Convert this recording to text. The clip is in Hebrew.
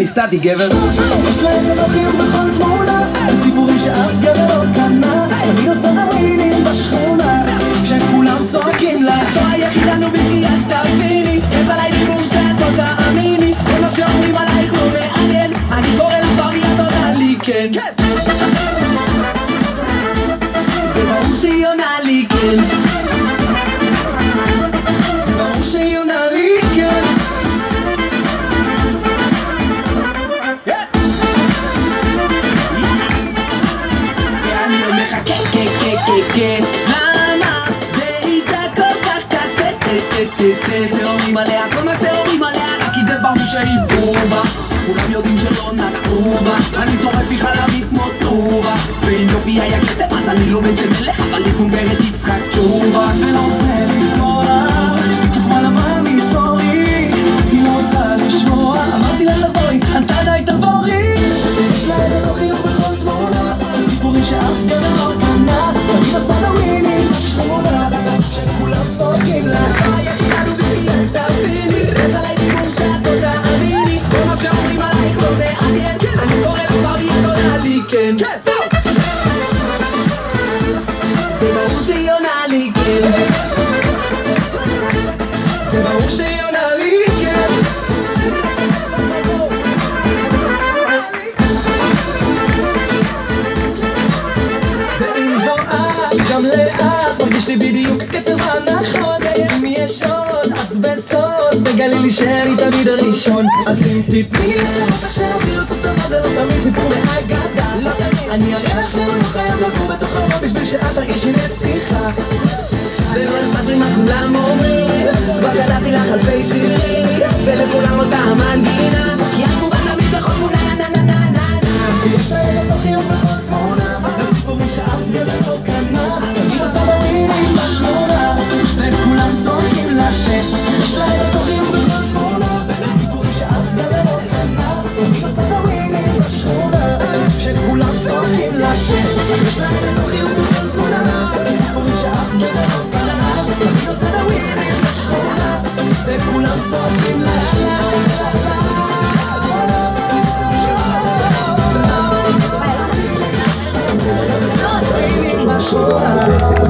מסטטי גבר. יש להם את החיוך בכל תמונה, סיפורים שאף גבר לא קנה, תמיד עושה דווינים בשכונה כשכולם צועקים לה זו היחידנו בחיית תביני, יש עליי דיבור שאת לא תאמיני, כל מה שאומרים עלייך לא מעניין, אני קורא לה בריא את עונה לי כן. זה ברור שהיא עונה לי כן, זה ברור שהיא עונה לי כן. ואני לא מחכה למה זה איתה כל כך קשה שאומרים עליה כל מה שאומרים עליה רק כי זה ברור שהיא בובה, כולם יודעים שלא נגעו בה, אני טורף היא חלבית כמו טובה, ואם יופי היה כסף אז אני לא בן של מלך, אבל היא גומרת יצחק תשובה ולא רוצה לקרוא לה, אז מה למה אני סורי, היא לא רוצה לשמוע, אמרתי לה תבואי, ענתה די תבואי, יש לה את החיוך בכל תמונה, סיפורים שאף גבר לא קנה, תמיד עושה דווינים בשכונה שכולם צועקים לה היחידנו בחיית תביני, יש עליי דיבור שאת לא תאמיני, כל מה שאומרים עלייך לא מעניין, אני קורא לה בריא את עונה לי כן. זה ברור שהיא עונה לי כן, זה ברור שהיא עונה לי כן. ואם זו את גם לאט מרגיש לי בדיוק קצב הנכון, אם יש עוד אז בסוד תגלי לי שאני תמיד הראשון, אז אם תתני לראות עכשיו ויוסס דבר זה לא תמיד סיפור מהגדה, אני אראה לך שאני חייב לגור בתוך הרוב בשביל שאת תרגישי נסיכה, ולא אכפת לי מה כולם אומרים, כבר כתבתי לך אלפי שירים ולכולם אותה המנגינה, כי את מובן תמיד בכל תמונה נה נה נה נה נה, יש לה את החיוך בכל תמונה, הסיפורים שאף גבר לא קנה, תמיד עושה דווינים בשכונה וכולם צועקים לה יש לה את החיוך בכל תמונה, הסיפורים שאף גבר לא קנה, תמיד עושה דווינים בשכונה שכולם צועקים לה יש לה את החיוך בכל תמונה, הסיפורים שאף גבר לא קנה, תמיד עושה דווינים בשכונה וכולם צועקים לה בשכונה